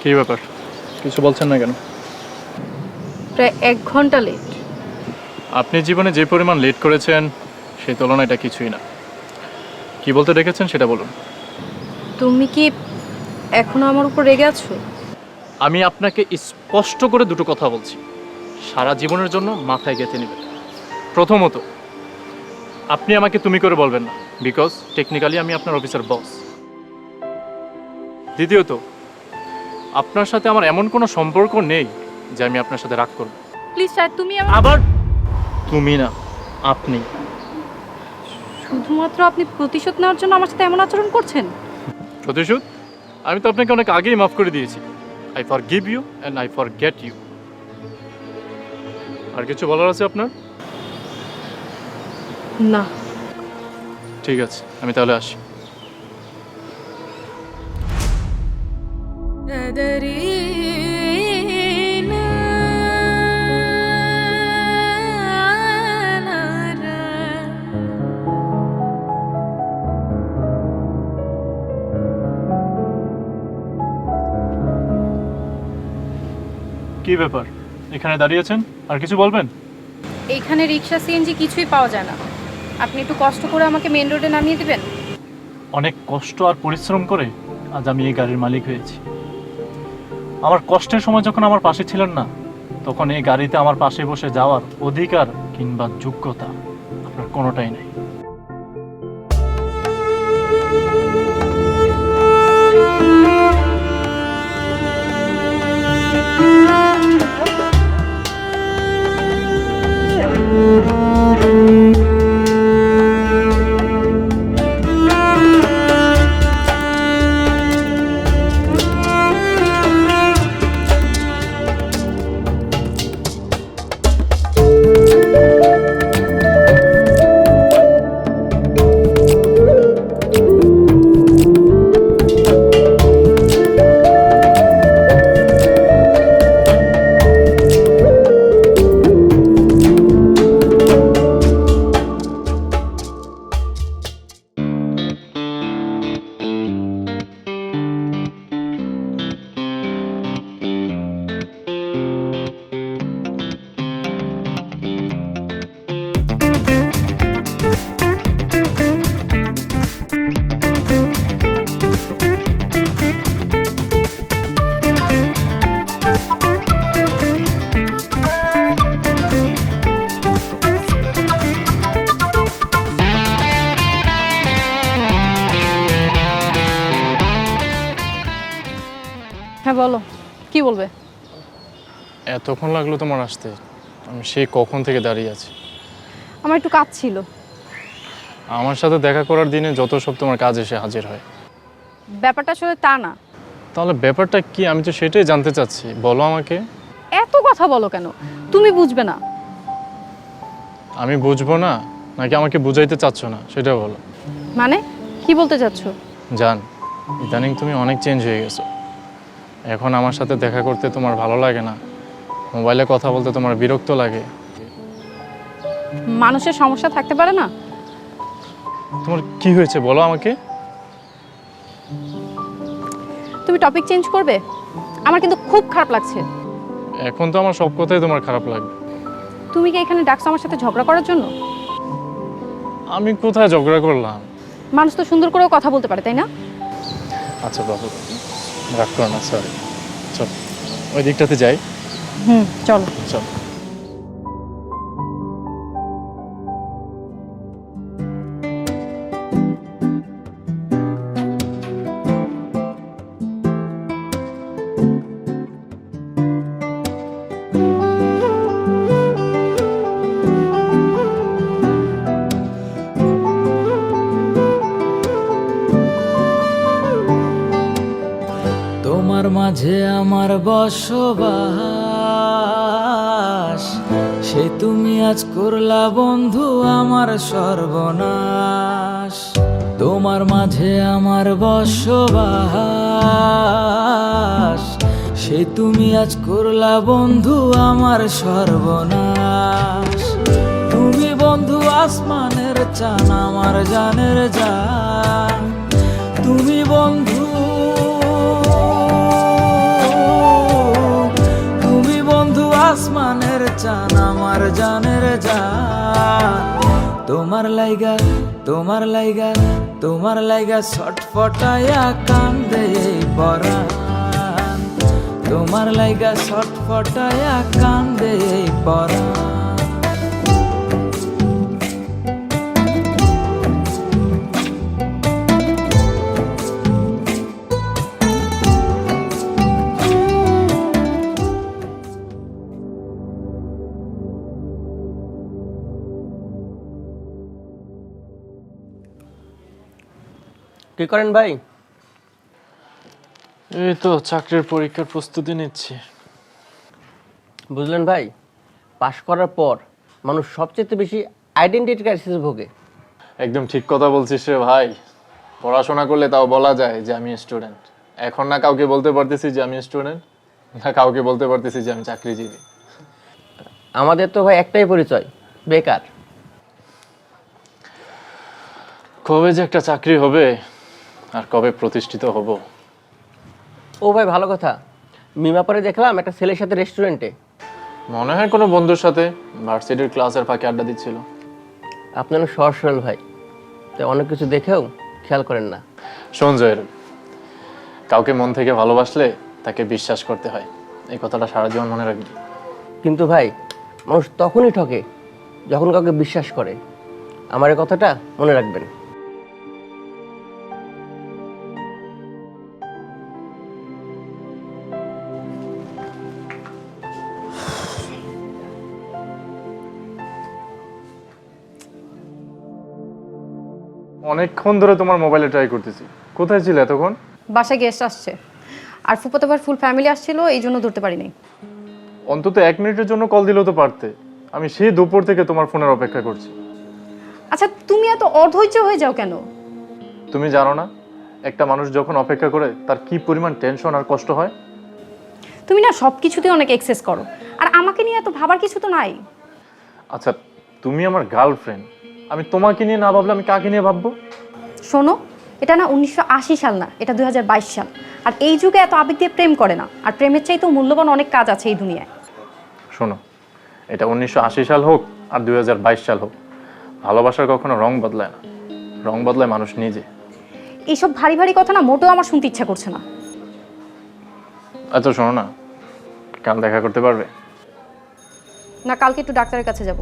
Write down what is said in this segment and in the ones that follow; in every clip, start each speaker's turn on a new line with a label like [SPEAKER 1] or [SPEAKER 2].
[SPEAKER 1] কী ব্যাপার, কিছু বলছেন না কেন?
[SPEAKER 2] প্রায় 1 ঘন্টা লেট।
[SPEAKER 1] আপনি জীবনে যে পরিমাণ লেট করেছেন সেই তুলনায় এটা কিছুই না। কি বলতে ডেকেছেন সেটা বলুন।
[SPEAKER 2] তুমি কি এখনো আমার উপর রেগে আছো?
[SPEAKER 1] আমি আপনাকে স্পষ্ট করে দুটো কথা বলছি, সারা জীবনের জন্য মাথায় গেঁথে নেবেন। প্রথমত, আপনি আমাকে তুমি করে বলবেন না, বিকজ টেকনিক্যালি আমি আপনার অফিসার বস। দ্বিতীয়ত, আপনার সাথে আমার এমন কোনো সম্পর্ক নেই যে আমি আপনার সাথে রাগ করব।
[SPEAKER 2] প্লিজ স্যার, তুমি
[SPEAKER 1] আবার তুমি না, আপনি।
[SPEAKER 2] শুধুমাত্র আপনি প্রতিশোধ নেওয়ার জন্য আমার সাথে এমন আচরণ করছেন?
[SPEAKER 1] প্রতিশোধ? আমি তো আপনাকে অনেক আগেই মাফ করে দিয়েছি। I forgive you and I forget you. আর কিছু বলার আছে আপনার?
[SPEAKER 2] না।
[SPEAKER 1] ঠিক আছে, আমি তাহলে আসি। কি ব্যাপার, এখানে দাঁড়িয়েছেন? আর কিছু বলবেন?
[SPEAKER 2] এইখানে রিক্সা সিএনজি কিছুই পাওয়া যায় না। আপনি একটু কষ্ট করে আমাকে মেন রোডে নামিয়ে দিবেন?
[SPEAKER 1] অনেক কষ্ট আর পরিশ্রম করে আজ আমি এই গাড়ির মালিক হয়েছি। আমার কষ্টের সময় যখন আমার পাশে ছিলেন না, তখন এই গাড়িতে আমার পাশে বসে যাওয়ার অধিকার কিংবা যোগ্যতা আপনার কোনোটাই নেই।
[SPEAKER 2] হ্যাঁ বলো, কি বলবে?
[SPEAKER 1] এতক্ষণ লাগলো তোমার আসতে? আমি সেই কখন থেকে দাঁড়িয়ে আছি।
[SPEAKER 2] আমার একটু কাজ ছিল।
[SPEAKER 1] আমার সাথে দেখা করার দিনে যত সব তোমার কাজ এসে হাজির হয়।
[SPEAKER 2] ব্যাপারটা আসলে তা না।
[SPEAKER 1] তাহলে ব্যাপারটা কি, আমি তো সেটাই জানতে চাচ্ছি, বলো আমাকে।
[SPEAKER 2] এত কথা বলো কেন? তুমি বুঝবে না।
[SPEAKER 1] আমি বুঝবো না নাকি আমাকে বুঝাইতে চাচ্ছ না সেটা বলো।
[SPEAKER 2] মানে কি বলতে চাচ্ছ?
[SPEAKER 1] জান, ইদানিং তুমি অনেক চেঞ্জ হয়ে গেছো। এখন আমার সাথে দেখা করতে তোমার ভালো লাগে না, মোবাইলে কথা বলতে তোমার বিরক্ত লাগে।
[SPEAKER 2] মানুষের সমস্যা থাকতে পারে না?
[SPEAKER 1] তোমার কি হয়েছে বলো আমাকে।
[SPEAKER 2] তুমি টপিক চেঞ্জ করবে? আমার কিন্তু খুব খারাপ লাগছে।
[SPEAKER 1] এখন তো আমার সব কথাই তোমার খারাপ লাগবে।
[SPEAKER 2] তুমি কি এখানে ডাকছো আমার সাথে ঝগড়া করার জন্য?
[SPEAKER 1] আমি কোথায় ঝগড়া করলাম?
[SPEAKER 2] মানুষ তো সুন্দর করেও কথা বলতে পারে, তাই না?
[SPEAKER 1] আচ্ছা বাবু, রাগ করো না, সরি। চল ওই দিকটাতে যাই।
[SPEAKER 2] চলো।
[SPEAKER 1] চল।
[SPEAKER 3] তোমার মাঝে আমার বসবাস, সে তুমি আজ করলা বন্ধু আমার সর্বনাশ। তোমার মাঝে আমার বসবাস, সে তুমি আজ করলা বন্ধু আমার সর্বনাশ। তুমি বন্ধু আসমানের চান, আমার জানের জান। তুমি বন্ধু তোমার লাইগা তোমার লাইগা তোমার লাইগা ছটফটায়া কান্দে এই পরাণ, তোমার লাইগা ছটফটায়া কান্দে এই পরাণ।
[SPEAKER 4] কি করেন ভাই?
[SPEAKER 1] এই তো চাকরির পরীক্ষার প্রস্তুতি নিচ্ছি।
[SPEAKER 4] বুঝলেন ভাই, পাশ করার পর মানুষ সবচেয়ে বেশি আইডেন্টিটি ক্রাইসিসে ভোগে।
[SPEAKER 1] একদম ঠিক কথা বলছিস রে ভাই। পড়াশোনা করলে তাও বলা যায় যে আমি স্টুডেন্ট, এখন না কাউকে বলতে পারতেছি যে আমি স্টুডেন্ট, না কাউকে বলতে পারতেছি যে আমি চাকরিজীবী।
[SPEAKER 4] আমাদের তো ভাই একটাই পরিচয়, বেকার।
[SPEAKER 1] কবে যে একটা চাকরি হবে আর কবে প্রতিষ্ঠিত হব।
[SPEAKER 4] ও ভাই ভালো কথা, মিমাপারে দেখলাম একটা ছেলের সাথে রেস্টুরেন্টে।
[SPEAKER 1] মনে হয় কোনো বন্ধুর সাথে ভার্সিটির ক্লাসের ফাঁকে আড্ডা দিচ্ছিল।
[SPEAKER 4] আপনি অনেক সহজ সরল ভাই, তাই অনেক কিছু দেখেও খেয়াল করেন না।
[SPEAKER 1] শোন জয়ের, কাউকে মন থেকে ভালোবাসলে তাকে বিশ্বাস করতে হয়, এই কথাটা সারা জীবন মনে রাখবি।
[SPEAKER 4] কিন্তু ভাই মানুষ তখনই ঠকে যখন কাউকে বিশ্বাস করে। আমার এই কথাটা মনে রাখবেন।
[SPEAKER 1] অনেকক্ষণ ধরে তোমার মোবাইলে ট্রাই করতেছি, কোথায় ছিলে এতক্ষণ?
[SPEAKER 2] বাসায় গেস্ট আসছে, আর ফুফাতো ভাইয়ের ফুল ফ্যামিলি আসছিল, এই জন্য ধরতে পারিনি।
[SPEAKER 1] অন্তত 1 মিনিটের জন্য কল দিলেও তো পারতে। আমি সেই দুপুর থেকে তোমার ফোনের অপেক্ষা করছি।
[SPEAKER 2] আচ্ছা তুমি এত অধৈর্য হয়ে যাও কেন?
[SPEAKER 1] তুমি জানো না একটা মানুষ যখন অপেক্ষা করে তার কি পরিমাণ টেনশন আর কষ্ট হয়?
[SPEAKER 2] তুমি না সব কিছুতেই অনেক এক্সেস করো, আর আমাকে নিয়ে এত ভাবার কিছু তো নাই।
[SPEAKER 1] আচ্ছা তুমি আমার গার্লফ্রেন্ড, আমি তোমাকে নিয়ে না ভাবলে আমি কাকে নিয়ে ভাববো?
[SPEAKER 2] শোনো, এটা না 1980 সাল না, এটা 2022 সাল। আর এই যুগে এত আবেগ দিয়ে প্রেম করে না, আর প্রেমের চাইতেও মূল্যবান অনেক কাজ আছে এই দুনিয়ায়।
[SPEAKER 1] শোনো, এটা 1980 সাল হোক আর 2022 সাল হোক, ভালোবাসার কখনো রং বদলায় না, রং বদলায় মানুষ নিজে।
[SPEAKER 2] এইসব ভারী ভারী কথা না মোটেও আমার শুনতে ইচ্ছা করছে না।
[SPEAKER 1] আচ্ছা শোনো না, কাল দেখা করতে পারবে?
[SPEAKER 2] না, কালকে একটু ডাক্তারের কাছে যাব।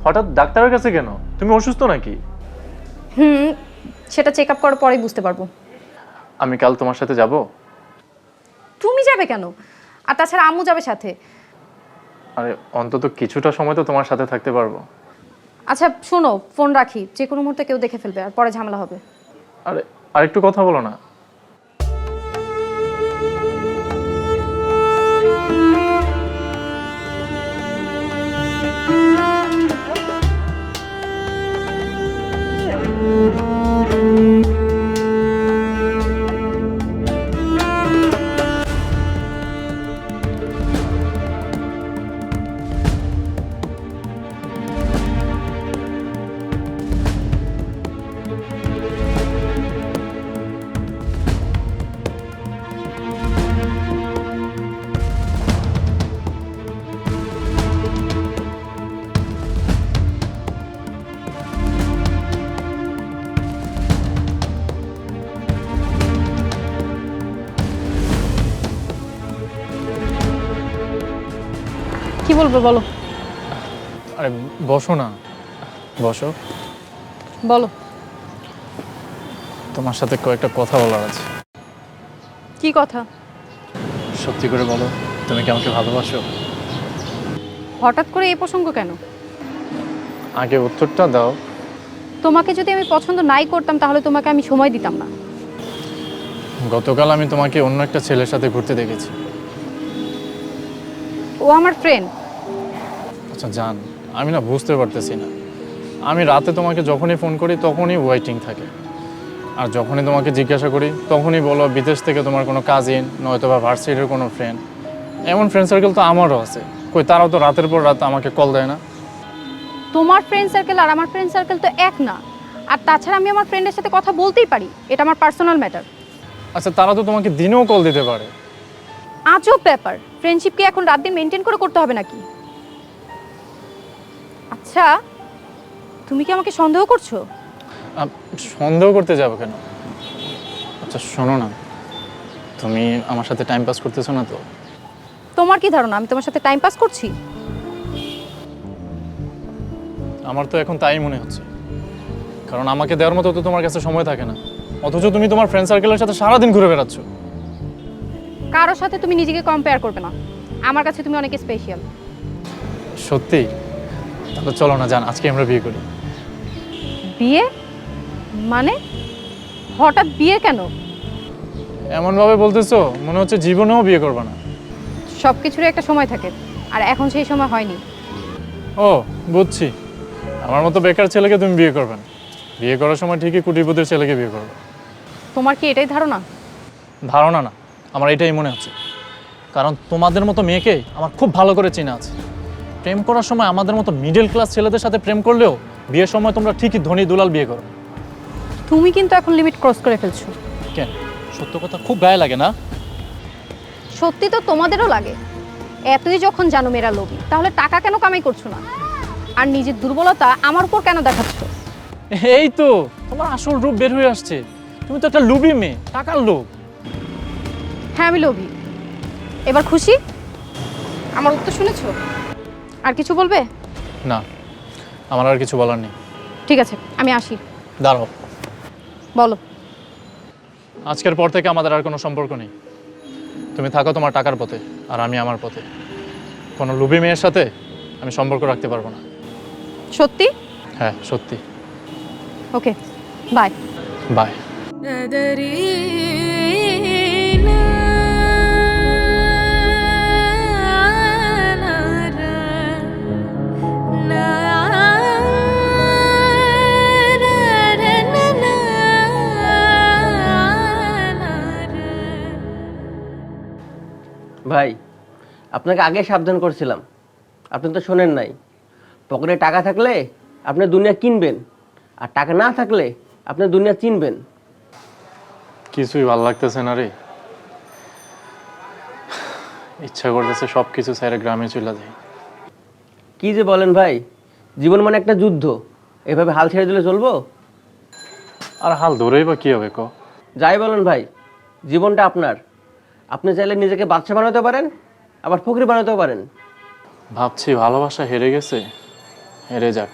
[SPEAKER 1] হঠাৎ ডাক্তারের কাছে কেন? তুমি অসুস্থ নাকি?
[SPEAKER 2] সেটা চেক আপ করার পরেই বুঝতে পারবো।
[SPEAKER 1] আমি কাল তোমার সাথে যাব?
[SPEAKER 2] তুমি যাবে কেন? আর তাছাড়া আম্মু যাবে সাথে।
[SPEAKER 1] আরে অন্তত কিছুটা সময় তো তোমার সাথে থাকতে পারবো।
[SPEAKER 2] আচ্ছা শোনো, ফোন রাখি, যে কোনো মুহূর্তে কেউ দেখে ফেলবে, আর পরে ঝামেলা হবে।
[SPEAKER 1] আরে আরেকটু কথা বলো না।
[SPEAKER 2] কি বলবো বলো?
[SPEAKER 1] আরে বসো না, বসো।
[SPEAKER 2] বলো।
[SPEAKER 1] তোমার সাথে কয়েকটা কথা বলার আছে।
[SPEAKER 2] কি কথা?
[SPEAKER 1] সত্যি করে বলো, তুমি কি আমাকে ভালোবাসো?
[SPEAKER 2] হঠাৎ করে এই প্রসঙ্গ কেন?
[SPEAKER 1] আগে উত্তরটা দাও।
[SPEAKER 2] তোমাকে যদি আমি পছন্দ নাই করতাম তাহলে তোমাকে আমি সময় দিতাম না।
[SPEAKER 1] গতকাল আমি তোমাকে অন্য একটা ছেলের সাথে ঘুরতে দেখেছি।
[SPEAKER 2] ও আমার ফ্রেন্ড।
[SPEAKER 1] আচ্ছা জান, আমি না বুঝতে পারতেছি না, আমি রাতে তোমাকে যখনই ফোন করি তখনই ওয়েটিং থাকে, আর যখনই তোমাকে জিজ্ঞাসা করি তখনই বলো বিদেশ থেকে তোমার কোনো কাজিন নয়তো বা ভার্সিটির কোনো ফ্রেন্ড। এমন ফ্রেন্ড সার্কেল তো আমারও আছে, কই তারাও তো রাতের পর রাত আমাকে কল দেয় না।
[SPEAKER 2] তোমার ফ্রেন্ড সার্কেল আর আমার ফ্রেন্ড সার্কেল তো এক না। আর তাছাড়া আমি আমার ফ্রেন্ডের সাথে কথা বলতেই পারি, এটা আমার পার্সোনাল ম্যাটার।
[SPEAKER 1] আচ্ছা তারা তো তোমাকে দিনেও কল দিতে পারে।
[SPEAKER 2] আজব ব্যাপার, ফ্রেন্ডশিপ কি এখন রাত দিন মেনটেন করে করতে হবে নাকি? আচ্ছা তুমি কি আমাকে সন্দেহ করছো?
[SPEAKER 1] সন্দেহ করতে যাবো কেন? আচ্ছা শোনো না, তুমি আমার সাথে টাইম পাস করতেছো না তো?
[SPEAKER 2] তোমার কি ধারণা আমি তোমার সাথে টাইম পাস করছি?
[SPEAKER 1] আমার তো এখন তাই মনে হচ্ছে, কারণ আমাকে দেওয়ার মতো তো তোমার কাছে সময় থাকে না, অথচ তুমি তোমার ফ্রেন্ড সার্কেলের সাথে সারাদিন ঘুরে বেড়াচ্ছ।
[SPEAKER 2] কারোর সাথে তুমি নিজেকে কম্পেয়ার করবে না, আমার কাছে তুমি অনেক স্পেশাল।
[SPEAKER 1] সত্যি? তাহলে চলো না জান, আজকে আমরা বিয়ে করি।
[SPEAKER 2] বিয়ে মানে? হঠাৎ বিয়ে কেন?
[SPEAKER 1] এমনভাবে বলতেছো মনে হচ্ছে জীবনেও বিয়ে করবে না।
[SPEAKER 2] সব কিছুরই একটা সময় থাকে, আর এখন সেই সময় হয়নি।
[SPEAKER 1] ও বুঝছি, আমার মতো বেকার ছেলেকে তুমি বিয়ে করবে না, বিয়ে করার সময় ঠিকই কোটিপতির ছেলেকে বিয়ে করবে।
[SPEAKER 2] তোমার কি এটাই ধারণা?
[SPEAKER 1] ধারণা না, আমার এটাই মনে হচ্ছে, কারণ তোমাদের মতো মেয়েকে আমার খুব ভালো করে চেনা আছে। প্রেম করার সময় আমাদের মতো মিডল ক্লাস ছেলেদের সাথে প্রেম করলেও বিয়ের সময় তোমরা ঠিকই ধনী দুলাল বিয়ে করো।
[SPEAKER 2] তুমি কিন্তু এখন লিমিট ক্রস করে ফেলছো।
[SPEAKER 1] কেন? সত্য কথা খুব গায়ে লাগে না?
[SPEAKER 2] সত্যি তো তোমাদেরও লাগে। এতই যখন জানো মেয়েরা লোভী, তাহলে টাকা কেন কামাই করছো না? আর নিজের দুর্বলতা আমার উপর কেন দেখাচ্ছ?
[SPEAKER 1] এই তো তোমার আসল রূপ বের হয়ে আসছে, তুমি তো একটা লোভী মেয়ে, টাকার লোভ।
[SPEAKER 2] হ্যাঁ আমি লোভী। এবার খুশি? আমার উত্তর শুনেছো? আর কিছু বলবে?
[SPEAKER 1] না, আমার আর কিছু বলার নেই।
[SPEAKER 2] ঠিক আছে, আমি আসি।
[SPEAKER 1] দাঁড়াও,
[SPEAKER 2] বলো।
[SPEAKER 1] আজকের পর থেকে আমাদের আর কোনো সম্পর্ক নেই। তুমি থাকো তোমার টাকার পথে, আর আমি আমার পথে। কোনো লোভী মেয়ের সাথে আমি সম্পর্ক রাখতে পারবো না।
[SPEAKER 2] সত্যি?
[SPEAKER 1] হ্যাঁ সত্যি।
[SPEAKER 2] ওকে, বাই।
[SPEAKER 1] বাই।
[SPEAKER 4] ভাই, আপনাকে আগে সাবধান করছিলাম, আপনি তো শোনেন নাই। পকেটে টাকা থাকলে আপনি দুনিয়া কিনবেন, আর টাকা না থাকলে আপনি দুনিয়া চিনবেন।
[SPEAKER 1] কিছুই ভালো লাগতেছে না রে, ইচ্ছা করতেছে সব কিছু ছেড়ে গ্রামে চলে যাই।
[SPEAKER 4] কি যে বলেন ভাই, জীবন মানে একটা যুদ্ধ, এভাবে হাল ছেড়ে দিলে চলবো?
[SPEAKER 1] আর হাল ধরেই বা কি হবে ক?
[SPEAKER 4] যাই বলেন ভাই, জীবনটা আপনার। আপনি চাইলে নিজেকে বাদশা বানাতে পারেন, আবার ফকির বানাতেও পারেন।
[SPEAKER 1] ভাবছি ভালোবাসা হেরে গেছে, হেরে যাক,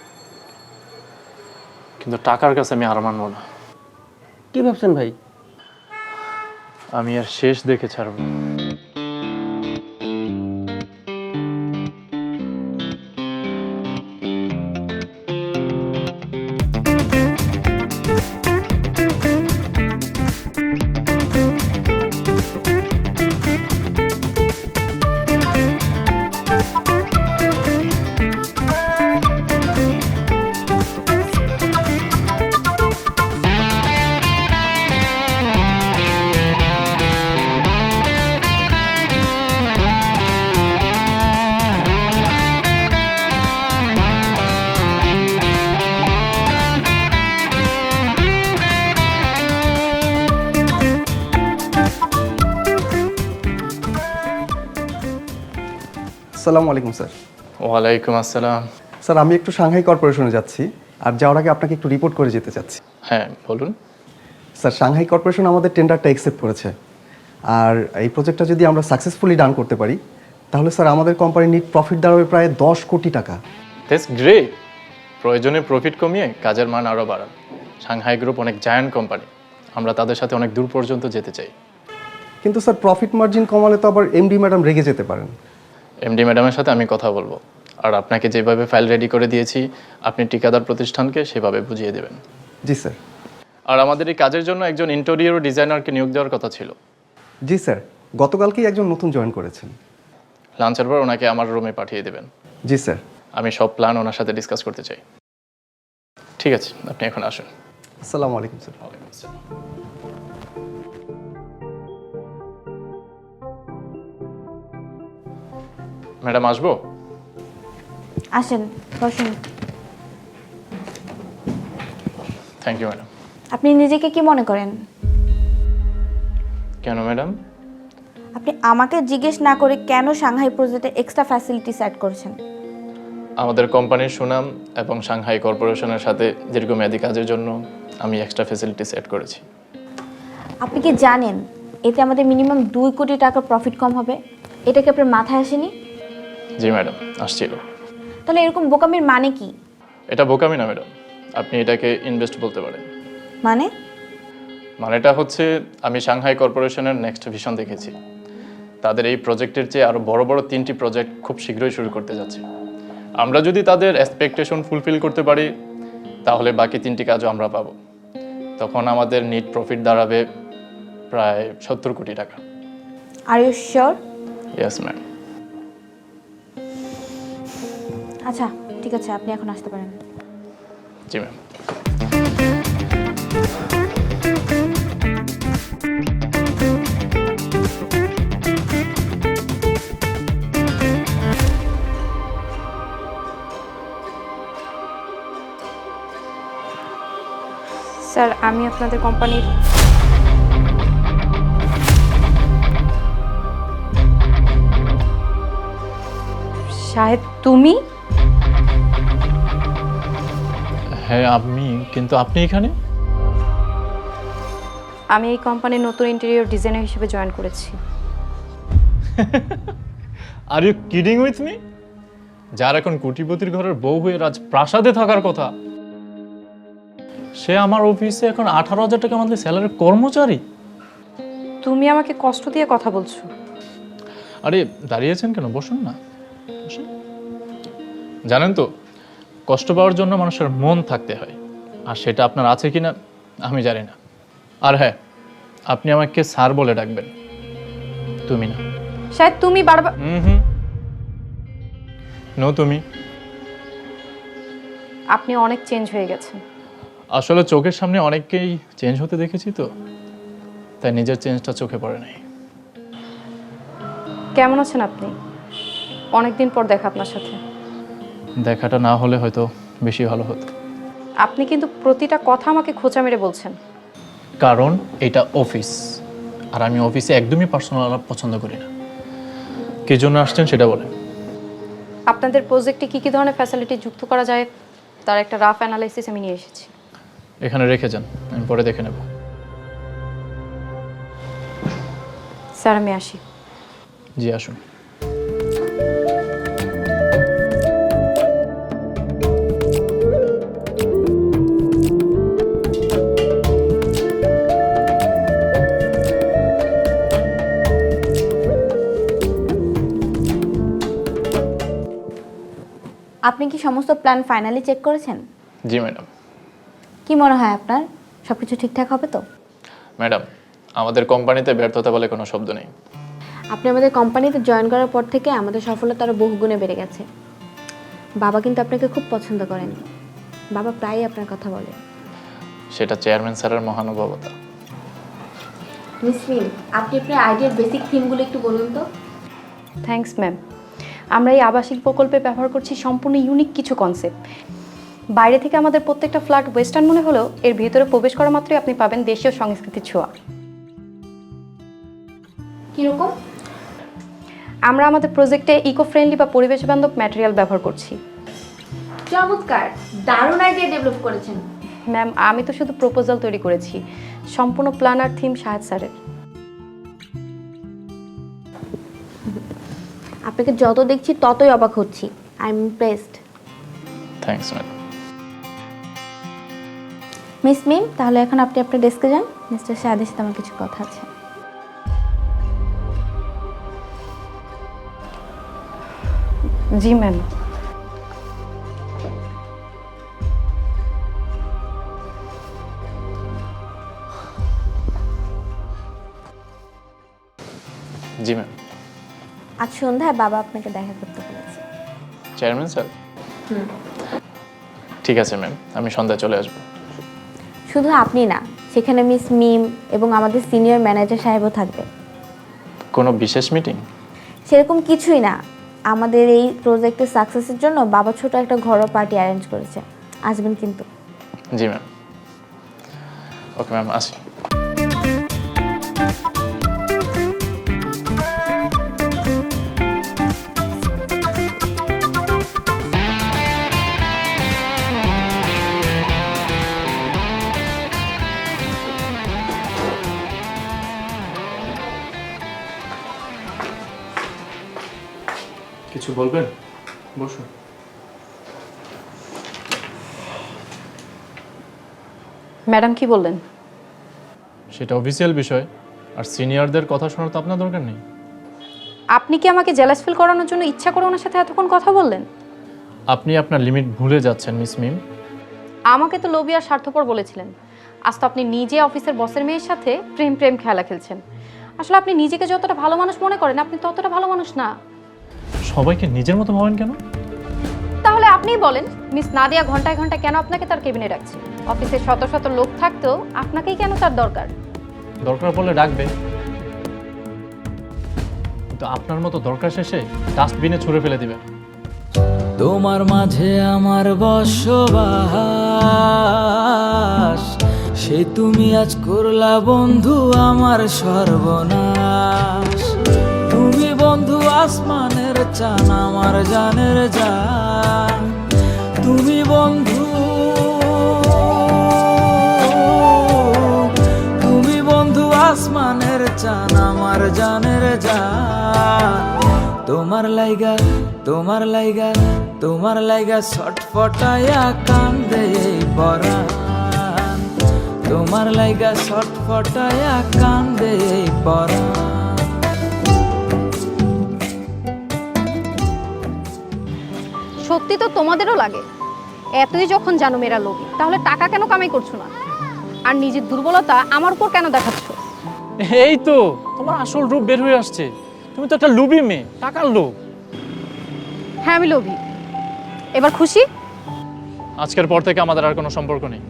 [SPEAKER 1] কিন্তু টাকার কাছে আমি হার মানবো না।
[SPEAKER 4] কি ভাবছেন ভাই?
[SPEAKER 1] আমি আর শেষ দেখে ছাড়বো।
[SPEAKER 5] আসসালামু আলাইকুম স্যার।
[SPEAKER 1] ওয়ালাইকুম আসসালাম।
[SPEAKER 5] স্যার আমি একটু সাংহাই কর্পোরেশনে যাচ্ছি, আর যাওয়ার আগে আপনাকে একটু রিপোর্ট করে যেতে চাচ্ছি।
[SPEAKER 1] হ্যাঁ বলুন।
[SPEAKER 5] স্যার সাংহাই কর্পোরেশন আমাদের টেন্ডারটা অ্যাকসেপ্ট করেছে, আর এই প্রজেক্টটা যদি আমরা সাকসেসফুলি ডান করতে পারি তাহলে স্যার আমাদের কোম্পানির নিট প্রফিট দাঁড়াবে প্রায় 10 কোটি টাকা।
[SPEAKER 1] That's great. প্রয়োজনে প্রফিট কমিয়ে কাজের মান আরও বাড়ান। সাংহাই গ্রুপ অনেক জায়ান্ট কোম্পানি, আমরা তাদের সাথে অনেক দূর পর্যন্ত যেতে চাই।
[SPEAKER 5] কিন্তু স্যার প্রফিট মার্জিন কমালে তো আবার এমডি ম্যাডাম রেগে যেতে পারেন।
[SPEAKER 1] এমডি ম্যাডামের সাথে আমি কথা বলবো, আর আপনাকে যেভাবে ফাইল রেডি করে দিয়েছি আপনি ঠিকাদার প্রতিষ্ঠানকে সেভাবে বুঝিয়ে দেবেন।
[SPEAKER 5] জি স্যার।
[SPEAKER 1] আর আমাদের এই কাজের জন্য একজন ইন্টেরিয়র ডিজাইনারকে নিয়োগ দেওয়ার কথা ছিল।
[SPEAKER 5] জি স্যার, গতকালকেই একজন নতুন জয়েন করেছেন।
[SPEAKER 1] লাঞ্চের পর ওনাকে আমার রুমে পাঠিয়ে দেবেন।
[SPEAKER 5] জি স্যার।
[SPEAKER 1] আমি সব প্ল্যান ওনার সাথে ডিসকাস করতে চাই। ঠিক আছে, আপনি এখন আসুন।
[SPEAKER 5] আসসালামু আলাইকুম স্যার।
[SPEAKER 1] ওয়ালাইকুম আসসালাম। ম্যাডাম আসবো?
[SPEAKER 6] আসেন, বসুন।
[SPEAKER 1] Thank you madam.
[SPEAKER 6] আপনি নিজেকে কি মনে করেন?
[SPEAKER 1] কেন ম্যাডাম?
[SPEAKER 6] আপনি আমাকে জিজ্ঞেস না করে কেন সাংহাই প্রজেক্টে এক্সট্রা ফ্যাসিলিটি সেট করছেন?
[SPEAKER 1] আমাদের কোম্পানির সুনাম এবং সাংহাই কর্পোরেশনের সাথে দীর্ঘমেয়াদী কাজের জন্য আমি এক্সট্রা ফ্যাসিলিটি সেট করেছি।
[SPEAKER 6] আপনি কি জানেন এতে আমাদের মিনিমাম 2 কোটি টাকার প্রফিট কম হবে? এটা কি আপনার মাথায় আসেনি?
[SPEAKER 1] জি ম্যাডাম, আসছিল।
[SPEAKER 6] তাহলে এরকম বোকামির মানে কি?
[SPEAKER 1] এটা বোকামি না ম্যাডাম, আপনি এটাকে ইনভেস্ট বলতে পারেন। মানেটা হচ্ছে আমি সাংহাই কর্পোরেশনের নেক্সট ভিশন দেখেছি। তাদের এই প্রজেক্টের চেয়ে আরও বড় বড় 3টি প্রজেক্ট খুব শীঘ্রই শুরু করতে যাচ্ছে। আমরা যদি তাদের এক্সপেকটেশন ফুলফিল করতে পারি তাহলে বাকি 3টি কাজও আমরা পাবো। তখন আমাদের নেট প্রফিট দাঁড়াবে প্রায় 70 কোটি টাকা।
[SPEAKER 6] Are you sure?
[SPEAKER 1] Yes ma'am.
[SPEAKER 6] আচ্ছা ঠিক আছে, আপনি এখন আসতে পারেন।
[SPEAKER 1] জি ম্যাম।
[SPEAKER 2] স্যার, আমি আপনাদের কোম্পানির শাহেদ, তুমি?
[SPEAKER 1] হ্যাঁ আমি, কিন্তু আপনি এখানে?
[SPEAKER 2] আমি এই কোম্পানির নতুন ইন্টেরিয়র ডিজাইনার হিসেবে জয়েন করেছি।
[SPEAKER 1] Are you kidding with me? যার এখন কোটিপতির ঘরের বউ হয়ে রাজপ্রাসাদে থাকার কথা, সে আমার অফিসে এখন 18,000 টাকা আমাদের স্যালারির কর্মচারী।
[SPEAKER 2] তুমি আমাকে কষ্ট দিয়ে কথা বলছো।
[SPEAKER 1] আরে দাঁড়িয়েছেন কেন, বসুন না। বসুন। জানেন তো, কষ্ট পাওয়ার জন্য মানুষের মন থাকতে হয়, আর সেটা আপনার আছে কিনা আমি জানি না। আর হ্যাঁ, আপনি আমাকে স্যার বলে ডাকবেন, তুমি না।
[SPEAKER 2] শাহেদ, তুমি বারবার
[SPEAKER 1] নো তুমি।
[SPEAKER 2] আপনি অনেক চেঞ্জ হয়ে গেছেন।
[SPEAKER 1] আসলে চোখের সামনে অনেককেই চেঞ্জ হতে দেখেছি তো, তাই নিজের চেঞ্জটা চোখে পড়ে নাই।
[SPEAKER 2] কেমন আছেন আপনি? অনেকদিন পর দেখা আপনার সাথে।
[SPEAKER 1] দেখাটা না হলে হয়তো বেশি ভালো হতো।
[SPEAKER 2] আপনি কিন্তু প্রতিটা কথা আমাকে খোঁচা মেরে বলছেন।
[SPEAKER 1] কারণ এটা অফিস, আর আমি অফিসে একদমই পার্সোনাল আলাপ পছন্দ করি না। কি জন্য আসছেন সেটা বলেন।
[SPEAKER 2] আপনাদের প্রজেক্টে কি কি ধরনের ফ্যাসিলিটি যুক্ত করা যায় তার একটা রাফ অ্যানালাইসিস আমি নিয়ে এসেছি।
[SPEAKER 1] এখানে রেখে যান, আমি পরে দেখে নেব।
[SPEAKER 2] স্যার, আমি আসি।
[SPEAKER 1] জি আসুন।
[SPEAKER 6] আপনি কি সমস্ত প্ল্যান ফাইনালি চেক করেছেন?
[SPEAKER 1] জি ম্যাডাম।
[SPEAKER 6] কি মনে হয় আপনার সবকিছু ঠিকঠাক হবে তো?
[SPEAKER 1] ম্যাডাম, আমাদের কোম্পানিতে ব্যর্থতা বলে কোনো শব্দ নেই।
[SPEAKER 6] আপনি আমাদের কোম্পানিতে জয়েন করার পর থেকে আমাদের সফলতা আরও বহুগুণে বেড়ে গেছে। বাবা কিন্তু আপনাকে খুব পছন্দ করেন। বাবা প্রায়ই আপনার কথা বলে।
[SPEAKER 1] সেটা চেয়ারম্যান স্যারের মহানুভবতা।
[SPEAKER 6] মিস মিম, আপনি আপনার আইডিয়ার বেসিক থিমগুলো একটু বলুন তো।
[SPEAKER 2] Thanks ma'am. আমরা এই আবাসিক প্রকল্পে ব্যবহার করছি সম্পূর্ণ ইউনিক কিছু কনসেপ্ট। বাইরে থেকে আমাদের প্রত্যেকটা ফ্ল্যাট ওয়েস্টার্ন মনে হলেও এর ভিতরে প্রবেশ করা মাত্রই আপনি পাবেন দেশীয় সংস্কৃতির ছোঁয়া।
[SPEAKER 6] কীরকম?
[SPEAKER 2] আমরা আমাদের প্রজেক্টে ইকো ফ্রেন্ডলি বা পরিবেশ বান্ধব ম্যাটেরিয়াল ব্যবহার করছি।
[SPEAKER 6] চমৎকার, দারুণ আইডিয়া ডেভেলপ করেছেন।
[SPEAKER 2] ম্যাম, আমি তো শুধু প্রপোজাল তৈরি করেছি, সম্পূর্ণ প্ল্যান আর থিম শাহেদ স্যারের।
[SPEAKER 6] আপনাকে যত দেখছি ততই অবাক হচ্ছি। I am impressed.
[SPEAKER 1] Thanks madam.
[SPEAKER 6] Miss Mim, তাহলে এখন আপনি আপনার ডেস্কে যান। মিস্টার শাহেদের সাথে আমার কিছু কথা আছে।
[SPEAKER 2] জি ম্যাম।
[SPEAKER 1] জি ম্যাম।
[SPEAKER 6] আজ সন্ধ্যায় বাবা আপনাকে দেখা করতে বলেছে।
[SPEAKER 1] Chairman sir? ঠিক আছে ম্যাম, আমি সন্ধ্যায় চলে আসবো।
[SPEAKER 6] শুধু আপনি না, সেখানে মিস মিম এবং আমাদের সিনিয়র ম্যানেজার সাহেবও থাকবে।
[SPEAKER 1] কোনো বিশেষ মিটিং?
[SPEAKER 6] সেরকম কিছুই না, আমাদের এই প্রজেক্টের সাকসেসের জন্য বাবা ছোট একটা ঘরোয়া পার্টি অ্যারেঞ্জ করেছে। আসবেন কিন্তু।
[SPEAKER 1] জি ম্যাম। ওকে ম্যাম, আসি। কিছু বলবেন? বসুন।
[SPEAKER 2] ম্যাডাম কি বললেন?
[SPEAKER 1] সেটা অফিসিয়াল বিষয়, আর সিনিয়রদের কথা শোনার তো আপনার দরকার নেই।
[SPEAKER 2] আপনি কি আমাকে জেলাস ফিল করানোর জন্য ইচ্ছা করে ওনার সাথে এতক্ষণ কথা বললেন?
[SPEAKER 1] আপনি আপনার লিমিট ভুলে যাচ্ছেন মিস মিম।
[SPEAKER 2] আমাকে তো লোভী আর স্বার্থপর বলেছিলেন। আজ তো আপনি নিজে অফিসের বসের মেয়ের সাথে প্রেম প্রেম খেলা খেলছেন। আসলে আপনি নিজেকে যতটা ভালো মানুষ মনে করেন, আপনি ততটা ভালো মানুষ না।
[SPEAKER 1] সবাইকে নিজের মতো ভাবেন কেন?
[SPEAKER 2] তাহলে আপনিই বলেন, মিস নাদিয়া ঘন্টায় ঘন্টায় কেন আপনাকে তার কেবিনে রাখছে? অফিসে শত শত লোক থাকতেও আপনাকেই কেন তার দরকার?
[SPEAKER 1] দরকার পড়লে ডাকবে, কিন্তু আপনার মতো দরকার শেষে ডাস্টবিনে ছুঁড়ে ফেলে দিবে।
[SPEAKER 3] তোমার মাঝে আমার বসবাস, সে তুমি আজ করলা বন্ধু আমার সর্বনাশ। তুমি বন্ধু আসমানের চান আমার জানের জান, তুমি বন্ধু, তুমি বন্ধু আসমানের চান আমার জানের জান। তোমার লাইগা, তোমার লাইগা, তোমার লাইগা ছটফটায়া কান্দে এই পরাণ, তোমার লাইগা ছটফটায়া কান্দে এই পরাণ।
[SPEAKER 2] সত্যি তো তোমাদেরও লাগে। এতই যখন জানো মেয়েরা লোভী, তাহলে টাকা কেন কামাই করছো না? আর নিজের দুর্বলতা আমার উপর কেন দেখাচ্ছ?
[SPEAKER 1] এই তো তোমার আসল রূপ বের হয়ে আসছে। তুমি তো একটা লোভী মেয়ে, টাকার লোভ।
[SPEAKER 2] হ্যাঁ আমি লোভী। এবার খুশি?
[SPEAKER 1] আজকের পর থেকে আমাদের আর কোনো সম্পর্ক নেই।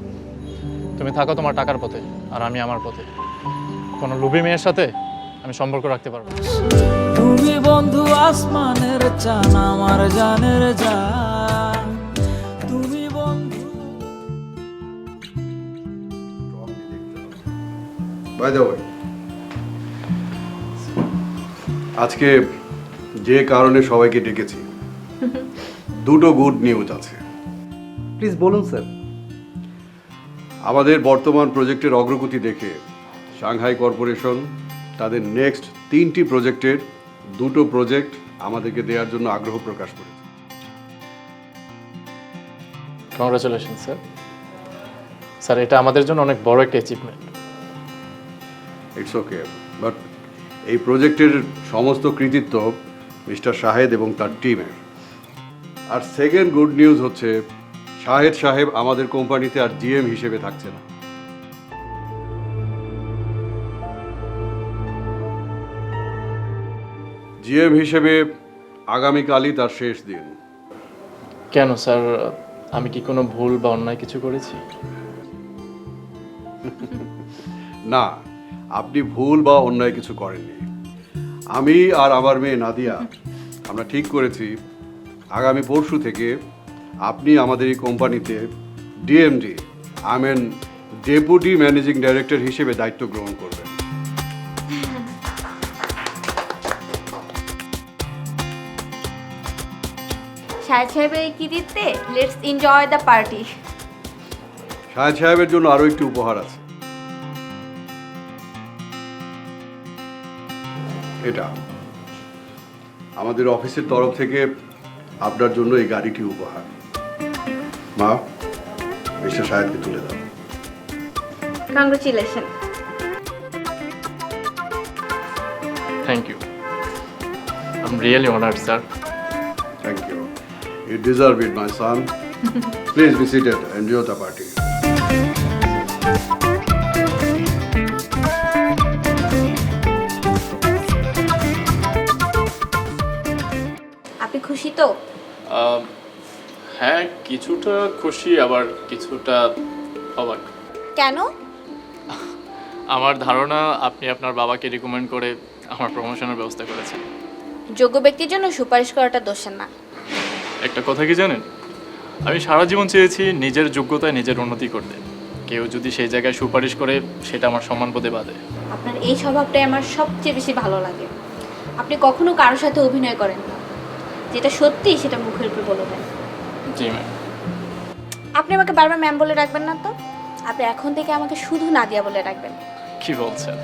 [SPEAKER 1] তুমি থাকো তোমার টাকার পথে, আর আমি আমার পথে। কোনো লোভী মেয়ের সাথে আমি সম্পর্ক রাখতে পারবো না।
[SPEAKER 3] তুমি বন্ধু আসমানের চান আমার জানের জান, তুমি বন্ধু।
[SPEAKER 7] বাই দ্য ওয়ে, আজকে যে কারণে সবাইকে ডেকেছি, দুটো গুড নিউজ আছে।
[SPEAKER 5] প্লিজ বলুন স্যার।
[SPEAKER 7] আমাদের বর্তমান প্রজেক্টের অগ্রগতি দেখে সাংহাই কর্পোরেশন তাদের নেক্সট 3টি প্রজেক্টের 2টো প্রজেক্ট আমাদেরকে দেওয়ার জন্য আগ্রহ প্রকাশ করেছে।
[SPEAKER 1] Congratulation sir. স্যার, এটা আমাদের জন্য অনেক বড় একটা অ্যাচিভমেন্ট।
[SPEAKER 7] ইটস ওকে, বাট এই প্রজেক্টের সমস্ত কৃতিত্ব মিস্টার শাহেদ এবং তার টিমের। আর সেকেন্ড গুড নিউজ হচ্ছে শাহেদ সাহেব আমাদের কোম্পানিতে আর জিএম হিসেবে থাকছে না। জিএম হিসেবে আগামীকালই তার শেষ দিন।
[SPEAKER 1] কেন স্যার, আমি কি কোনো ভুল বা অন্যায় কিছু করেছি?
[SPEAKER 7] না, আপনি ভুল বা অন্যায় কিছু করেননি। আমি আর আমার মেয়ে নাদিয়া আমরা ঠিক করেছি আগামী পরশু থেকে আপনি আমাদের এই কোম্পানিতে DMD, I mean deputy managing director হিসেবে দায়িত্ব গ্রহণ করবেন।
[SPEAKER 8] শাহেদ সাহেবের এই কৃতিত্বে let's enjoy the party.
[SPEAKER 7] Shahed সাহেবের জন্য আরও একটি উপহার আছে। এটা আমাদের অফিসের তরফ থেকে আপনার জন্য এই গাড়িটি উপহার। মা, মিস্টার সাহেবকে তুলে দাও।
[SPEAKER 8] Congratulation.
[SPEAKER 1] Thank you. I am really honoured sir.
[SPEAKER 7] Thank you. You deserve it, my son. Please be seated. Enjoy the party.
[SPEAKER 8] আপনি খুশি তো?
[SPEAKER 1] হ্যাঁ, কিছুটা খুশি, আবার কিছুটা অবাক।
[SPEAKER 8] কেন?
[SPEAKER 1] আমার ধারণা আপনি আপনার বাবাকে রিকমেন্ড করে আমার প্রমোশনের ব্যবস্থা করেছেন।
[SPEAKER 8] যোগ্য ব্যক্তির জন্য সুপারিশ করাটা দোষের না।
[SPEAKER 1] একটা কথা কি জানেন, আমি সারা জীবন চেয়েছি নিজের যোগ্যতায় নিজের উন্নতি করতে। কেউ যদি সেই জায়গায় সুপারিশ করে, সেটা আমার সম্মানবোধে বাধে।
[SPEAKER 8] আপনার এই স্বভাবটাই আমার সবচেয়ে বেশি ভালো লাগে। আপনি কখনো কারোর সাথে অভিনয় করেন না, যেটা সত্যি সেটা মুখের উপর বলে দেন।
[SPEAKER 1] জি ম্যাম।
[SPEAKER 8] আপনি আমাকে বারবার ম্যাম বলে রাখবেন না তো। আপনি এখন থেকে আমাকে শুধু নাদিয়া বলে রাখবেন।
[SPEAKER 1] কি বলছেন?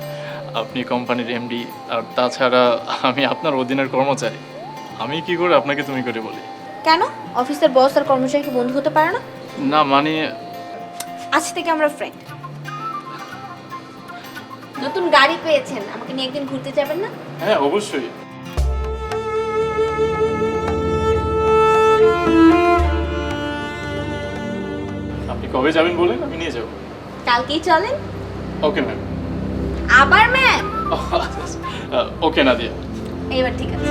[SPEAKER 1] আপনি কোম্পানির এমডি, আর তাছাড়া আমি আপনার অধীনের কর্মচারী। আমি কি করে আপনাকে তুমি করে বলি?
[SPEAKER 8] কেন? অফিসের বস আর কর্মচারী কি বন্ধু হতে পারে না?
[SPEAKER 1] না মানে
[SPEAKER 8] আজ থেকে আমরা ফ্রেন্ড। নতুন গাড়ি পেয়েছেন, আমাকে নিয়ে একদিন ঘুরতে যাবেন না?
[SPEAKER 1] হ্যাঁ অবশ্যই। আপনি কবে যাবেন বলেন, আমি নিয়ে যাব।
[SPEAKER 8] কালকেই চলেন।
[SPEAKER 1] Okay ma'am.
[SPEAKER 8] আবার ম্যাম?
[SPEAKER 1] ওকে নাদিয়া।
[SPEAKER 8] এবার ঠিক আছে।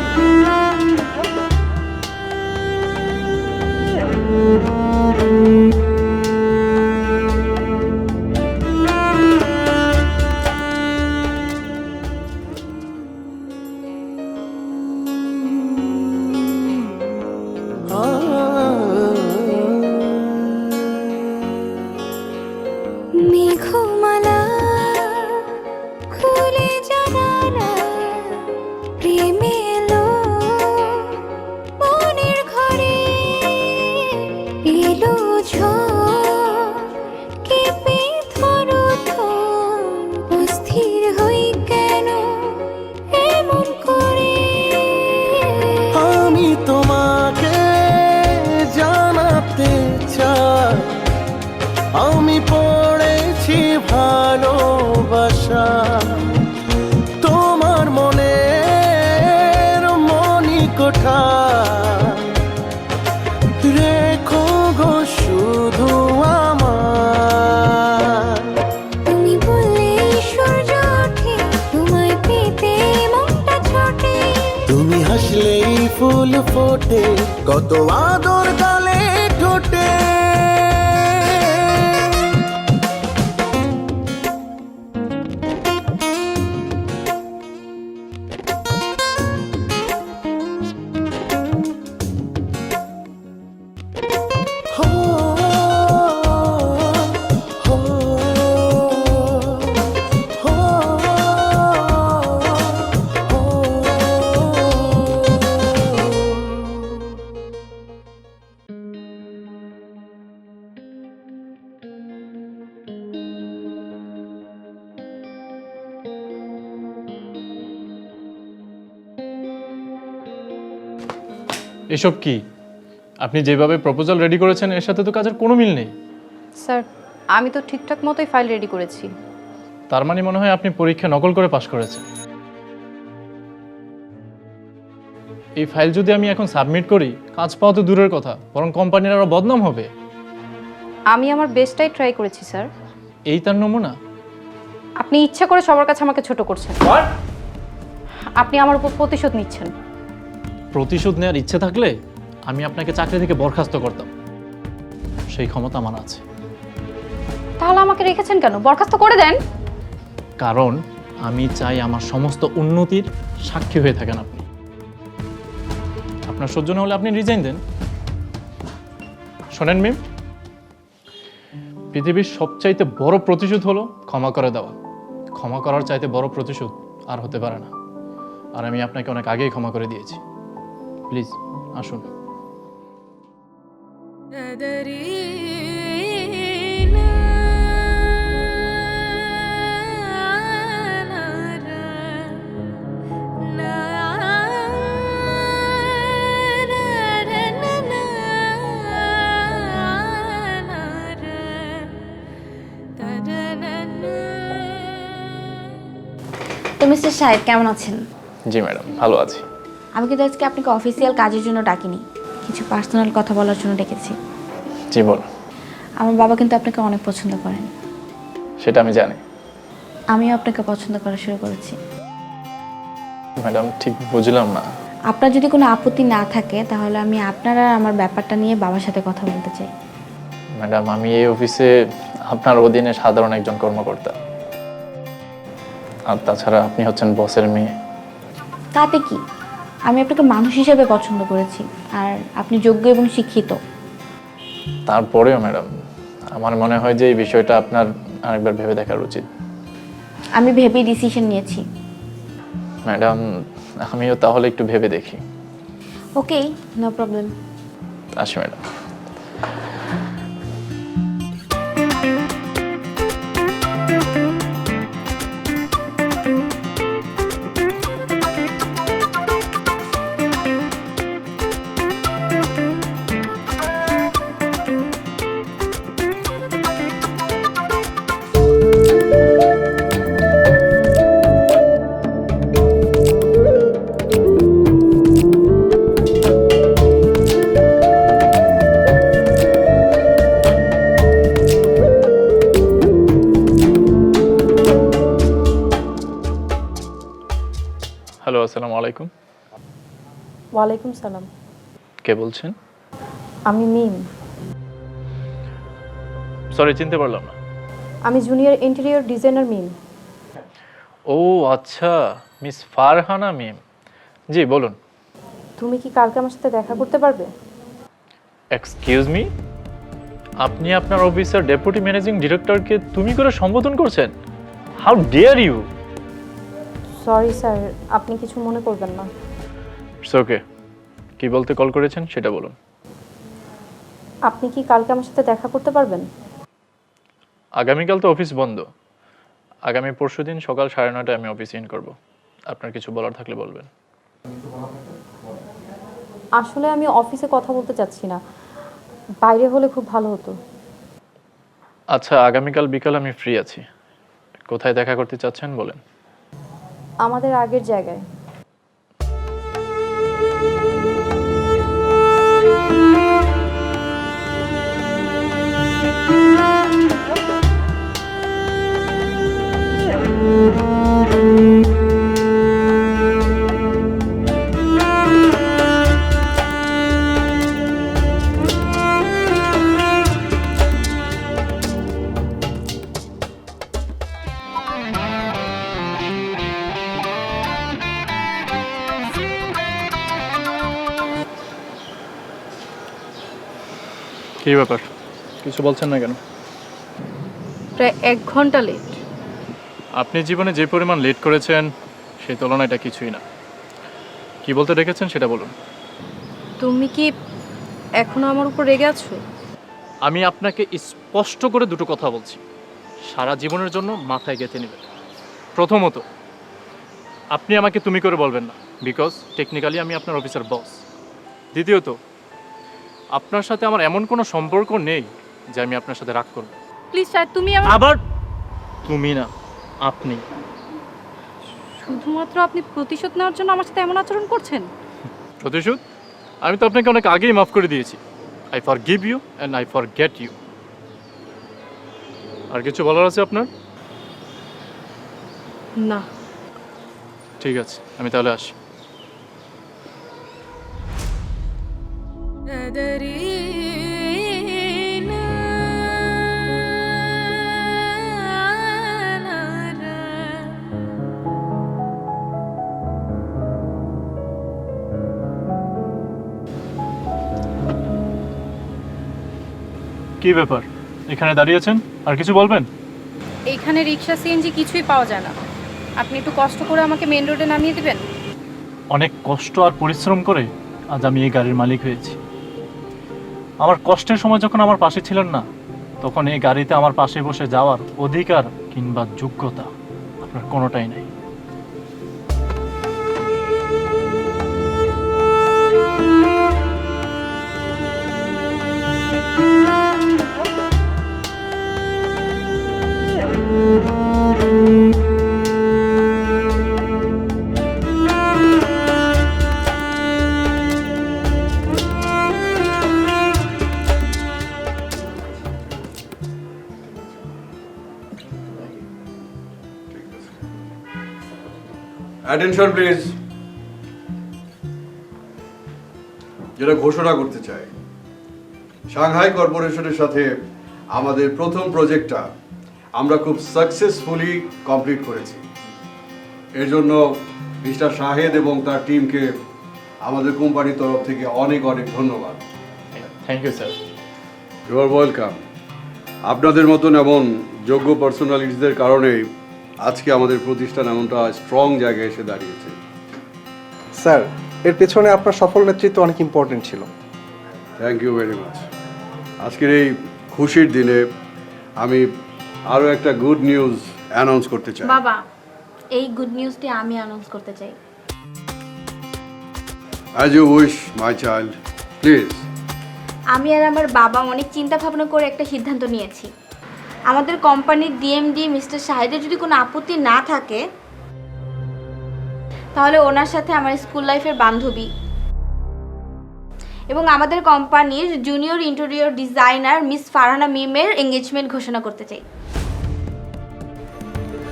[SPEAKER 9] মেঘমালা খুলে জানালা প্রেমে এলো মনের ঘরে এলো ঝড় কেঁপে ধরো তো অস্থির হই কেন এমন করে
[SPEAKER 3] আমি তোমাকে জানাতে চাই আমি পড়েছি ভালোবাসা তোমার মনের মণিকোঠা রেখো গো শুধু আমার
[SPEAKER 9] তুমি বললে সূর্য ওঠে তোমায় পেতে মনটা ছোটে
[SPEAKER 3] তুমি হাসলেই ফুল ফোটে কত আদর গালে ঠোঁটে হো, হো, হো,
[SPEAKER 1] এসব কি? আপনি যেভাবে প্রপোজাল রেডি করেছেন এর সাথে তো কাজের কোনো মিল নেই।
[SPEAKER 2] স্যার, আমি তো ঠিকঠাক মতোই ফাইল রেডি করেছি।
[SPEAKER 1] তার মানে মনে হয় আপনি পরীক্ষা নকল করে পাশ করেছেন। এই ফাইল যদি আমি এখন সাবমিট করি, কাজ পাওয়া তো দূরের কথা, বরং কোম্পানির আরো বদনাম হবে।
[SPEAKER 2] আমি আমার বেস্টটাই ট্রাই করেছি স্যার।
[SPEAKER 1] এই তার নমুনা?
[SPEAKER 2] আপনি ইচ্ছা করে সবার কাছে আমাকে ছোট করছেন। আপনি আমার উপর প্রতিশোধ নিচ্ছেন।
[SPEAKER 1] প্রতিশোধ নেওয়ার ইচ্ছে থাকলে আমি আপনাকে চাকরি থেকে বরখাস্ত করতাম, সেই ক্ষমতা আমার আছে।
[SPEAKER 2] তাহলে আমাকে রেখেছেন কেন? বরখাস্ত করে দেন।
[SPEAKER 1] কারণ আমি চাই আমার সমস্ত উন্নতির সাক্ষী হয়ে থাকেন আপনি। আপনার সহ্য না হলে আপনি রিজাইন দেন। শোনেন মিম, পৃথিবীর সবচাইতে বড় প্রতিশোধ হলো ক্ষমা করে দেওয়া। ক্ষমা করার চাইতে বড় প্রতিশোধ আর হতে পারে না। আর আমি আপনাকে অনেক আগেই ক্ষমা করে দিয়েছি। প্লিজ আসুন।
[SPEAKER 8] তো মিস্টার শাহেদ কেমন আছেন?
[SPEAKER 1] জি ম্যাডাম, ভালো আছি।
[SPEAKER 8] আমি কিন্তু আজকে আপনাকে অফিসিয়াল কাজের জন্য ডাকিনি, কিছু পার্সোনাল কথা বলার জন্য ডেকেছি।
[SPEAKER 1] জি বলুন।
[SPEAKER 8] আমার বাবা কিন্তু আপনাকে অনেক পছন্দ করেন।
[SPEAKER 1] সেটা আমি জানি।
[SPEAKER 8] আমিও আপনাকে পছন্দ করা শুরু করেছি।
[SPEAKER 1] ম্যাডাম ঠিক বুঝলাম না।
[SPEAKER 8] আপনার যদি কোনো আপত্তি না থাকে তাহলে আমি আপনার আর আমার ব্যাপারটা নিয়ে বাবার সাথে কথা বলতে চাই।
[SPEAKER 1] ম্যাডাম, আমি এই অফিসে আপনার অধীনে সাধারণ একজন কর্মকর্তা, আর তাছাড়া আপনি হচ্ছেন বসের মেয়ে।
[SPEAKER 8] তাতে কি, আমি আপনাকে মানুষ হিসেবে পছন্দ করেছি, আর আপনি যোগ্য এবং শিক্ষিত।
[SPEAKER 1] তারপরেও ম্যাডাম, আমার মনে হয় যে এই বিষয়টা আপনার আরেকবার ভেবে দেখার উচিত।
[SPEAKER 8] আমি ভেবেই ডিসিশন নিয়েছি।
[SPEAKER 1] ম্যাডাম, আমিও তাহলে একটু ভেবে দেখি।
[SPEAKER 8] ওকে, নো প্রবলেম।
[SPEAKER 1] আসি ম্যাডাম। হ্যালো, আসসালামু আলাইকুম।
[SPEAKER 2] ওয়ালাইকুম সালাম।
[SPEAKER 1] কে বলছেন?
[SPEAKER 2] আমি মিম।
[SPEAKER 1] সরি, চিনতে পারলাম না।
[SPEAKER 2] আমি জুনিয়র ইন্টেরিয়র ডিজাইনার মিম।
[SPEAKER 1] ও আচ্ছা, মিস ফারহানা মিম। জি বলুন।
[SPEAKER 2] তুমি কি কালকে আমার সাথে দেখা করতে পারবে?
[SPEAKER 1] এক্সকিউজ মি, আপনি আপনার অফিসের ডেপুটি ম্যানেজিং ডিরেক্টরকে তুমি করে সম্বোধন করছেন? How dare you!
[SPEAKER 2] Sorry sir, আপনি কিছু মনে করবেন না।
[SPEAKER 1] It's okay. কি বলতে কল করেছেন সেটা বলুন।
[SPEAKER 2] আপনি কি কালকে আমার সাথে দেখা করতে পারবেন?
[SPEAKER 1] আগামীকাল তো অফিস বন্ধ। আগামী পরশুদিন সকাল 9:30টায় আমি অফিস ইন করব। আপনার কিছু বলার থাকলে বলবেন।
[SPEAKER 2] আসলে আমি অফিসে কথা বলতে চাচ্ছি না, বাইরে হলে খুব ভালো হতো।
[SPEAKER 1] আচ্ছা, আগামীকাল বিকাল আমি ফ্রি আছি। কোথায় দেখা করতে চাচ্ছেন বলেন।
[SPEAKER 2] আমাদের আগের জায়গায়।
[SPEAKER 1] কি ব্যাপার, কিছু বলছেন না কেন?
[SPEAKER 2] প্রায় 1 ঘন্টা লেট।
[SPEAKER 1] আপনি জীবনে যে পরিমাণ লেট করেছেন সেই তুলনায় এটা কিছুই না। কি বলতে ডেকেছেন সেটা বলুন।
[SPEAKER 2] তুমি কি এখনো আমার উপর রেগে আছো?
[SPEAKER 1] আমি আপনাকে স্পষ্ট করে দুটো কথা বলছি, সারা জীবনের জন্য মাথায় গেঁথে নেবেন। প্রথমত, আপনি আমাকে তুমি করে বলবেন না, বিকজ টেকনিক্যালি আমি আপনার অফিসের বস। দ্বিতীয়ত, আপনার সাথে আমার এমন কোনো সম্পর্ক নেই যে আমি আপনার সাথে রাগ করব।
[SPEAKER 2] প্লিজ স্যার, তুমি
[SPEAKER 1] আবার তুমি না, আপনি।
[SPEAKER 2] শুধুমাত্র আপনি প্রতিশোধ নেওয়ার জন্য আমার সাথে এমন আচরণ করছেন?
[SPEAKER 1] প্রতিশোধ? আমি তো আপনাকে অনেক আগেই মাফ করে দিয়েছি। I forgive you and I forget you. আর কিছু বলার আছে আপনার?
[SPEAKER 2] না।
[SPEAKER 1] ঠিক আছে, আমি তাহলে আসি। কি ব্যাপার, এখানে দাঁড়িয়েছেন? আর কিছু বলবেন?
[SPEAKER 2] এইখানে রিক্সা সিএনজি কিছুই পাওয়া যায় না, আপনি একটু কষ্ট করে আমাকে মেন রোডে নামিয়ে দেবেন?
[SPEAKER 1] অনেক কষ্ট আর পরিশ্রম করে আজ আমি এই গাড়ির মালিক হয়েছি। আমার কষ্টের সময় যখন আমার পাশে ছিলেন না, তখন এই গাড়িতে আমার পাশে বসে যাওয়ার অধিকার কিংবা যোগ্যতা আপনার কোনোটাই নেই।
[SPEAKER 7] Attention please. যেটা ঘোষণা করতে চাই, সাংহাই কর্পোরেশনের সাথে আমাদের প্রথম প্রজেক্টটা আমরা খুব সাকসেসফুলি কমপ্লিট করেছি। এর জন্য মিস্টার শাহেদ এবং তার টিমকে আমাদের কোম্পানির তরফ থেকে অনেক অনেক ধন্যবাদ।
[SPEAKER 1] Thank you sir.
[SPEAKER 7] You are welcome. আপনাদের মতন এমন যোগ্য পার্সোনালিটিসদের কারণেই আজকে আমাদের প্রতিষ্ঠান এমনটা স্ট্রং জায়গায় এসে দাঁড়িয়েছে।
[SPEAKER 5] স্যার, এর পেছনে আপনার সফল নেতৃত্ব অনেক ইম্পর্টেন্ট ছিল।
[SPEAKER 7] Thank you very much. আজকের এই খুশির দিনে আমি আরও একটা গুড নিউজ অ্যানাউন্স করতে চাই।
[SPEAKER 8] বাবা, এই গুড নিউজটি আমি অ্যানাউন্স করতে চাই।
[SPEAKER 7] As you wish my child, please.
[SPEAKER 8] আমি আর আমার বাবা অনেক চিন্তা ভাবনা করে একটা সিদ্ধান্ত নিয়েছি। আমাদের কোম্পানির ডিএমডি মিস্টার শাহিদের যদি কোনো আপত্তি না থাকে, তাহলে ওনার সাথে আমার স্কুল লাইফের বান্ধবী এবং আমাদের কোম্পানির junior interior designer miss Farhana মিমের এঙ্গেজমেন্ট ঘোষণা করতে চাই।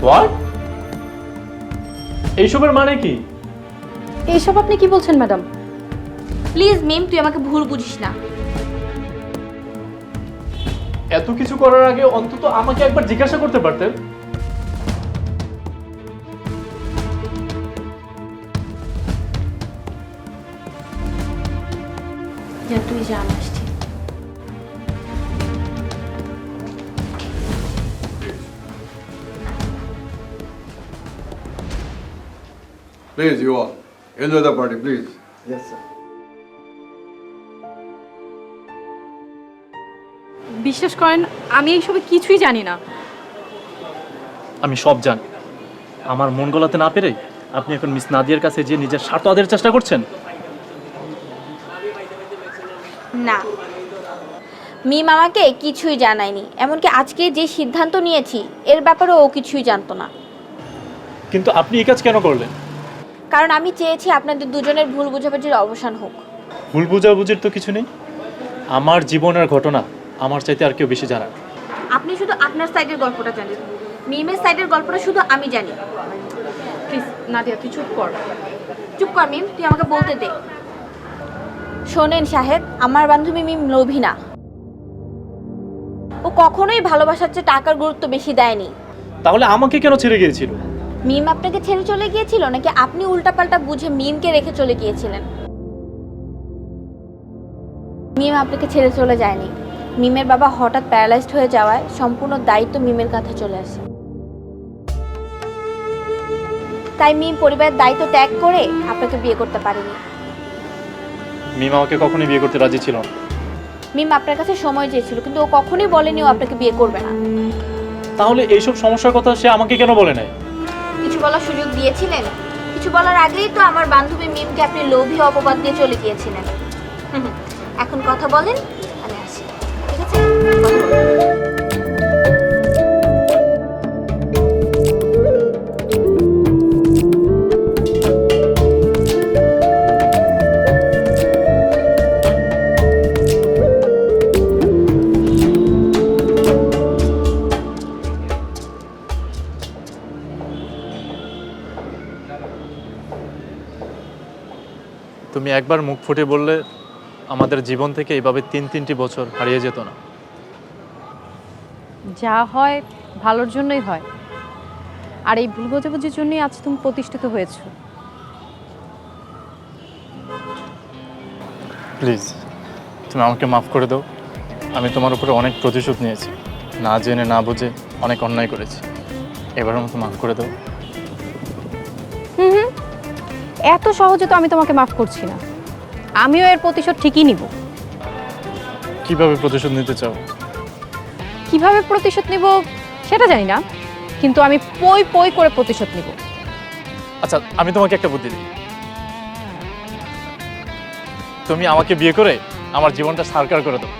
[SPEAKER 1] হোয়াট? এইসবের মানে কি?
[SPEAKER 2] এইসব আপনি কি বলছেন ম্যাডাম?
[SPEAKER 8] প্লিজ মিম, তুই আমাকে ভুল বুঝিস না।
[SPEAKER 1] এত কিছু করার আগে অন্তত আমাকে একবার জিজ্ঞাসা করতে পারতেন।
[SPEAKER 8] যা তুই যা, আমি আসছি।
[SPEAKER 7] Please you all enjoy the party please.
[SPEAKER 5] Yes sir.
[SPEAKER 2] বিশ্বাস করেন, আমি এইসবে কিছুই জানি না।
[SPEAKER 1] আমি সব জানি। আমার মন গলাতে না পেরে আপনি এখন মিস নাদিয়ার কাছে যে নিজের স্বার্থ আদায়ের চেষ্টা করছেন।
[SPEAKER 8] না, মিম আমাকে কিছুই জানায়নি, এমনকি আজকে যে সিদ্ধান্ত নিয়েছি এর ব্যাপারে ও কিছুই জানতো না।
[SPEAKER 1] কিন্তু আপনি এই কাজ কেন করলেন?
[SPEAKER 8] কারণ আমি চেয়েছি আপনাদের দুজনের ভুল বোঝাবুঝির অবসান হোক।
[SPEAKER 1] ভুল বোঝাবুঝির তো কিছু নেই। আমার জীবনের ঘটনা আমার চাইতে আর কেউ বেশি জানে না।
[SPEAKER 8] আপনি শুধু আপনার সাইডের গল্পটা জানেন, মিমের সাইডের গল্পটা শুধু আমি জানি।
[SPEAKER 2] প্লিজ নাদিয়া, তুই চুপ কর।
[SPEAKER 8] চুপ কর মিম, তুই আমাকে বলতে দে। শোনেন সাহেব, আমার বান্ধবী মিম লোভী না। ও কখনোই ভালোবাসার চেয়ে টাকার গুরুত্ব বেশি দেয়নি।
[SPEAKER 1] তাহলে আমাকে কেন ছেড়ে গিয়েছিল?
[SPEAKER 8] মিম আপনাকে ছেড়ে চলে গিয়েছিল নাকি আপনি উল্টাপাল্টা বুঝে মিমকে রেখে চলে গিয়েছিলেন? মিম আপনাকে ছেড়ে চলে যায়নি। মিমের বাবা হঠাৎ প্যারালাইজড হয়ে যাওয়ায় সম্পূর্ণ দায়িত্ব মিমের কাঁধে চলে আসে। তাই মিম পরিবারের দায়িত্ব ত্যাগ করে আপনাকে বিয়ে করতে পারেনি।
[SPEAKER 1] মিম আমাকে কখনোই বিয়ে করতে রাজি ছিল না।
[SPEAKER 8] মিম আপনার কাছে সময় চেয়েছিল, কিন্তু ও কখনোই বলেনি ও আপনাকে বিয়ে করবে না।
[SPEAKER 1] তাহলে এইসব সমস্যার কথা সে আমাকে কেন বলে নাই?
[SPEAKER 8] কিছু বলার সুযোগ দিয়েছিলেন? কিছু বলার আগেই তো আমার বান্ধবী মিমকে আপনি লোভী অপবাদ দিয়ে চলে গিয়েছিলেন। এখন কথা বলেন, আমি আসি। ঠিক আছে, কথা বলুন।
[SPEAKER 1] তুমি একবার মুখ ফুটে বললে আমাদের জীবন থেকে এইভাবে 3-3টি বছর হারিয়ে যেত না।
[SPEAKER 2] যা হয় ভালোর জন্যই হয়, আর এই ভুল বোঝাবুঝির জন্যই আজ তুমি প্রতিষ্ঠিত হয়েছো।
[SPEAKER 1] প্লিজ তুমি আমাকে মাফ করে দাও। আমি তোমার উপরে অনেক প্রতিশোধ নিয়েছি, না জেনে না বুঝে অনেক অন্যায় করেছি। এবারের মতো মাফ করে দাও।
[SPEAKER 2] এত সহজে তো আমি তোমাকে মাফ করছি না। আমিও এর প্রতিশোধ ঠিকই নিব।
[SPEAKER 1] কিভাবে প্রতিশোধ নিতে চাও?
[SPEAKER 2] কিভাবে প্রতিশোধ নিব সেটা জানি না, কিন্তু আমি পই পই করে প্রতিশোধ নিব।
[SPEAKER 1] আচ্ছা, আমি তোমাকে একটা বুদ্ধি দিই। তুমি আমাকে বিয়ে করে আমার জীবনটা সারকার করে দাও।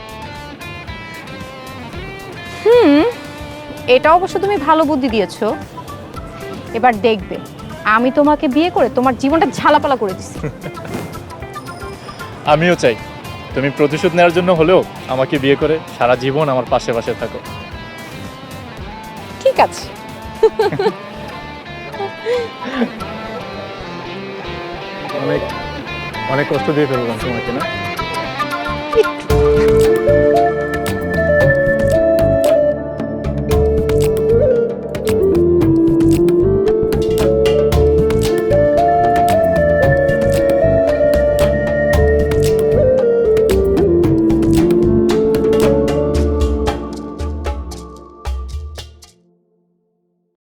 [SPEAKER 2] এটা অবশ্য তুমি ভালো বুদ্ধি দিয়েছো। এবার দেখবে আমি তোমাকে বিয়ে করে তোমার জীবনটা ঝালাপালা করে দিচ্ছি।
[SPEAKER 1] আমিও চাই তুমি প্রতিশোধ নেওয়ার জন্য হলেও আমাকে বিয়ে করে সারা জীবন আমার পাশে পাশে থাকো।
[SPEAKER 2] ঠিক আছে।
[SPEAKER 1] অনেক অনেক কষ্ট দিয়ে ফেললাম তোমাকে, না?